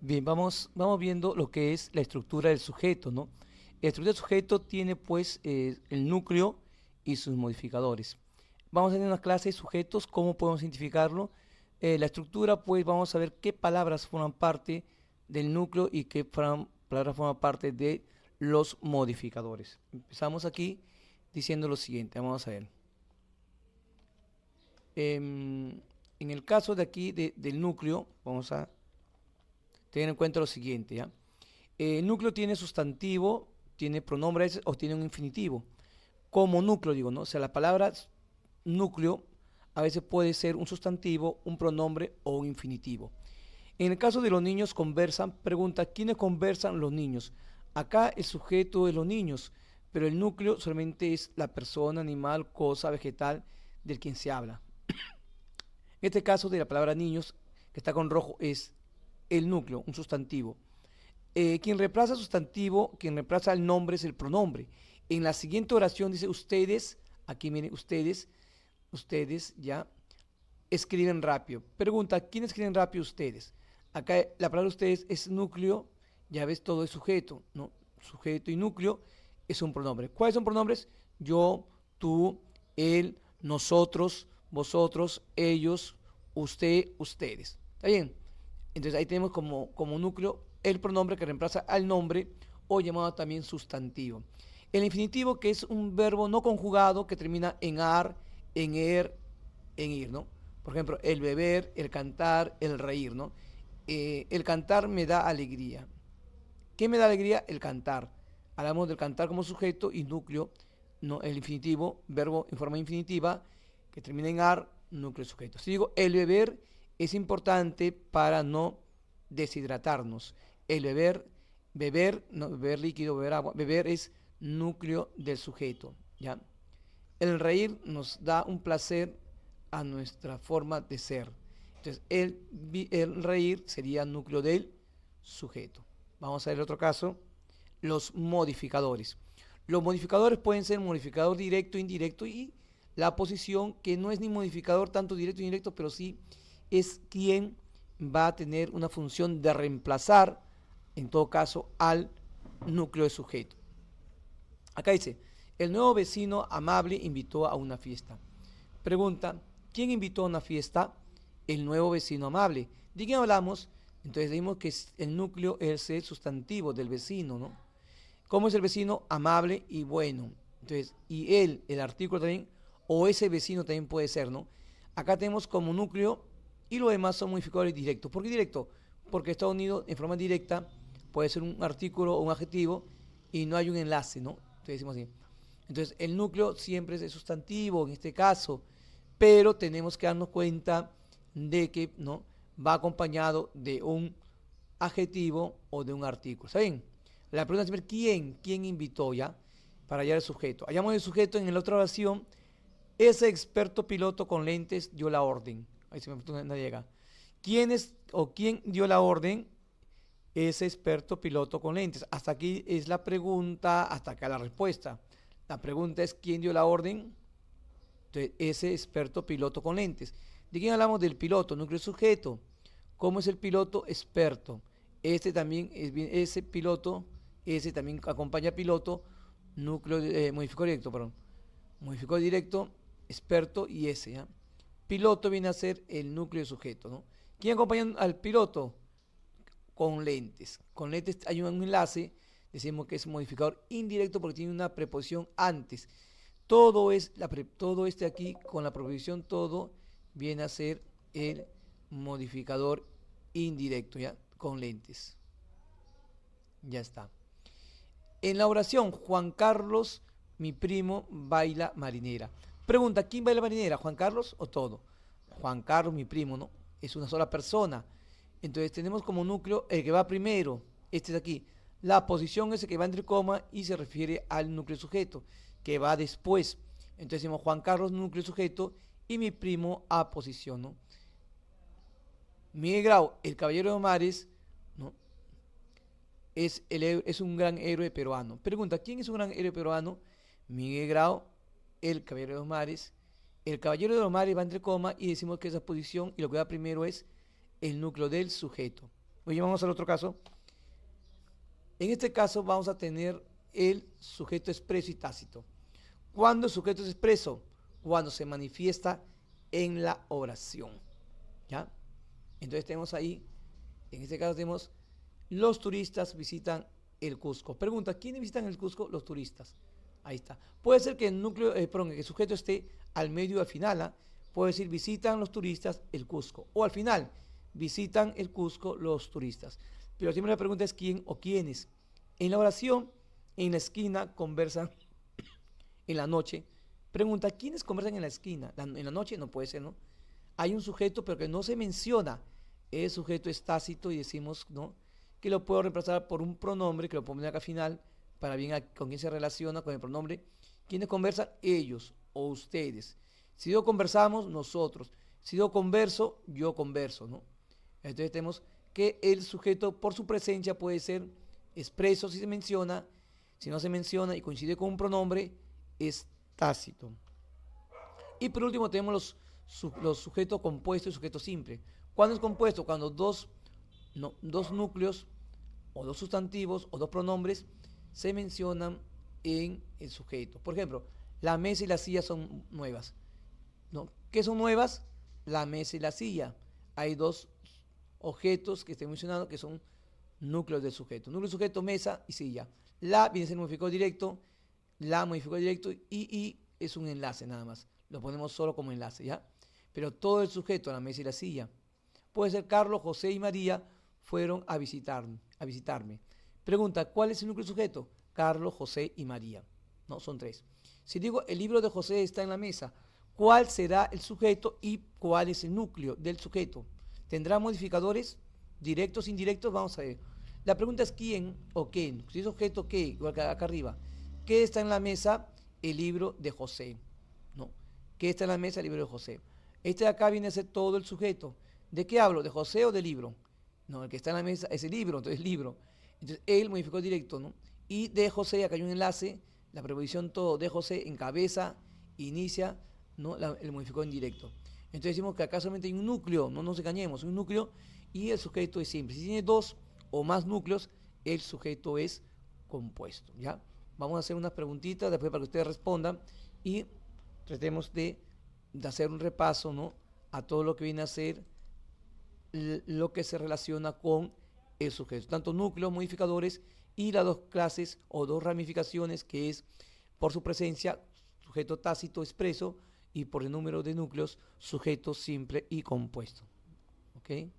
Bien, vamos viendo lo que es la estructura del sujeto, ¿no? La estructura del sujeto tiene pues el núcleo y sus modificadores. Vamos a tener una clase de sujetos, cómo podemos identificarlo. La estructura, pues vamos a ver qué palabras forman parte del núcleo y qué palabras forman parte de los modificadores. Empezamos aquí diciendo lo siguiente, vamos a ver. En el caso de aquí del núcleo, vamos a tener en cuenta lo siguiente, ¿ya? El núcleo tiene sustantivo, tiene pronombres o tiene un infinitivo. Como núcleo, digo, ¿no? O sea, la palabra núcleo a veces puede ser un sustantivo, un pronombre o un infinitivo. En el caso de los niños conversan, pregunta, ¿quiénes conversan los niños? Acá el sujeto es los niños, pero el núcleo solamente es la persona, animal, cosa, vegetal del quien se habla. En este caso de la palabra niños, que está con rojo, es el núcleo, un sustantivo. Quien reemplaza el sustantivo, quien reemplaza el nombre es el pronombre. En la siguiente oración dice ustedes, aquí miren, ustedes ya escriben rápido. Pregunta, ¿quién escriben rápido ustedes? Acá la palabra ustedes es núcleo, ya ves, todo es sujeto, ¿no? Sujeto y núcleo es un pronombre. ¿Cuáles son pronombres? Yo, tú, él, nosotros, vosotros, ellos, usted, ustedes. ¿Está bien? Entonces ahí tenemos como núcleo el pronombre que reemplaza al nombre o llamado también sustantivo. El infinitivo, que es un verbo no conjugado que termina en ar, en er, en ir, ¿no? Por ejemplo, el beber, el cantar, el reír, ¿no? El cantar me da alegría. ¿Qué me da alegría? El cantar. Hablamos del cantar como sujeto y núcleo, ¿no? El infinitivo, verbo en forma infinitiva, que termina en ar, núcleo sujeto. Si digo el beber es importante para no deshidratarnos. El no, beber líquido, beber agua, beber es núcleo del sujeto, ¿ya? El reír nos da un placer a nuestra forma de ser. Entonces, el reír sería núcleo del sujeto. Vamos a ver otro caso, los modificadores. Los modificadores pueden ser modificador directo, indirecto y la posición que no es ni modificador tanto directo ni indirecto, pero sí es quien va a tener una función de reemplazar, en todo caso, al núcleo de sujeto. Acá dice, el nuevo vecino amable invitó a una fiesta. Pregunta, ¿quién invitó a una fiesta? El nuevo vecino amable. ¿De quién hablamos? Entonces decimos que el núcleo es el sustantivo del vecino, ¿no? ¿Cómo es el vecino? Amable y bueno. Entonces, y él, el artículo también, o ese vecino también puede ser, ¿no? Acá tenemos como núcleo y lo demás son modificadores directos. ¿Por qué directo? Porque está unido en forma directa, puede ser un artículo o un adjetivo y no hay un enlace, ¿no? Entonces decimos así. Entonces, el núcleo siempre es el sustantivo en este caso, pero tenemos que darnos cuenta de que no va acompañado de un adjetivo o de un artículo. ¿Está bien? La pregunta es siempre, ¿quién invitó ya? Para hallar el sujeto. Hallamos el sujeto en la otra oración. Ese experto piloto con lentes dio la orden. Ahí se me no llega. ¿Quién es o quién dio la orden? Ese experto piloto con lentes. Hasta aquí es la pregunta, hasta acá la respuesta. La pregunta es ¿quién dio la orden? Entonces, ese experto piloto con lentes. ¿De quién hablamos? Del piloto, núcleo sujeto. ¿Cómo es el piloto? Experto. Este también es bien, ese piloto, ese también acompaña piloto, núcleo, modificador directo, perdón. Modificador directo, experto y ese, ¿ya? Piloto viene a ser el núcleo sujeto, ¿no? ¿Quién acompaña al piloto? Con lentes. Con lentes hay un enlace, decimos que es modificador indirecto porque tiene una preposición antes. Todo este aquí con la preposición todo viene a ser el modificador indirecto, ¿ya? Con lentes. Ya está. En la oración, Juan Carlos, mi primo, baila marinera. Pregunta, ¿quién baila marinera? ¿Juan Carlos o todo? Juan Carlos, mi primo, ¿no? Es una sola persona. Entonces tenemos como núcleo el que va primero. Este es aquí. La posición es el que va entre coma y se refiere al núcleo sujeto, que va después. Entonces decimos Juan Carlos, núcleo sujeto, y mi primo a posición, ¿no? Miguel Grau, el caballero de mares, ¿no? Es un gran héroe peruano. Pregunta, ¿quién es un gran héroe peruano? Miguel Grau, el caballero de los mares. El caballero de los mares va entre coma y decimos que esa posición y lo que va primero es el núcleo del sujeto. Oye, vamos al otro caso. En este caso vamos a tener el sujeto expreso y tácito. ¿Cuándo el sujeto es expreso? Cuando se manifiesta en la oración. ¿Ya? Entonces tenemos ahí, en este caso tenemos, los turistas visitan el Cusco. Pregunta, ¿quiénes visitan el Cusco? Los turistas. Ahí está. Puede ser que el núcleo, perdón, que el sujeto esté al medio o al final. ¿Ah? Puede decir, visitan los turistas el Cusco. O al final, visitan el Cusco los turistas. Pero siempre la pregunta es quién o quiénes. En la oración, en la esquina, conversan en la noche. Pregunta, ¿quiénes conversan en la esquina? En la noche no puede ser, ¿no? Hay un sujeto, pero que no se menciona. El sujeto es tácito y decimos, ¿no?, que lo puedo reemplazar por un pronombre, que lo pongo acá al final, para bien con quién se relaciona con el pronombre. ¿Quiénes conversan? Ellos o ustedes. Si yo conversamos, nosotros. Si yo converso, yo converso, ¿no? Entonces tenemos que el sujeto por su presencia puede ser expreso si se menciona, si no se menciona y coincide con un pronombre, es tácito. Y por último tenemos los sujetos compuestos y sujetos simples. ¿Cuándo es compuesto? Cuando dos núcleos o dos sustantivos o dos pronombres se mencionan en el sujeto. Por ejemplo, la mesa y la silla son nuevas, ¿no? ¿Qué son nuevas? La mesa y la silla. Hay dos objetos que estoy mencionando que son núcleos del sujeto. Núcleo del sujeto, mesa y silla. La viene a ser modificador directo, la modificador directo y es un enlace nada más. Lo ponemos solo como enlace, ¿ya? Pero todo el sujeto, la mesa y la silla. Puede ser Carlos, José y María fueron a visitarme. Pregunta, ¿cuál es el núcleo del sujeto? Carlos, José y María. No, son tres. Si digo el libro de José está en la mesa, ¿cuál será el sujeto y cuál es el núcleo del sujeto? ¿Tendrá modificadores directos, indirectos? Vamos a ver. La pregunta es quién o qué. Si es objeto, ¿qué? Igual que acá arriba. ¿Qué está en la mesa? El libro de José. ¿No? ¿Qué está en la mesa? El libro de José. Este de acá viene a ser todo el sujeto. ¿De qué hablo? ¿De José o del libro? No, el que está en la mesa es el libro, entonces libro. Entonces él modificó directo, ¿no? Y de José, acá hay un enlace, la preposición todo de José encabeza, inicia, ¿no?, el modificó en directo. Entonces decimos que acá solamente hay un núcleo, no nos engañemos, un núcleo y el sujeto es simple. Si tiene dos o más núcleos, el sujeto es compuesto, ¿ya? Vamos a hacer unas preguntitas después para que ustedes respondan y tratemos de hacer un repaso, ¿no?, a todo lo que viene a ser lo que se relaciona con el sujeto, tanto núcleos, modificadores y las dos clases o dos ramificaciones que es por su presencia, sujeto tácito expreso y por el número de núcleos, sujeto simple y compuesto. ¿Ok?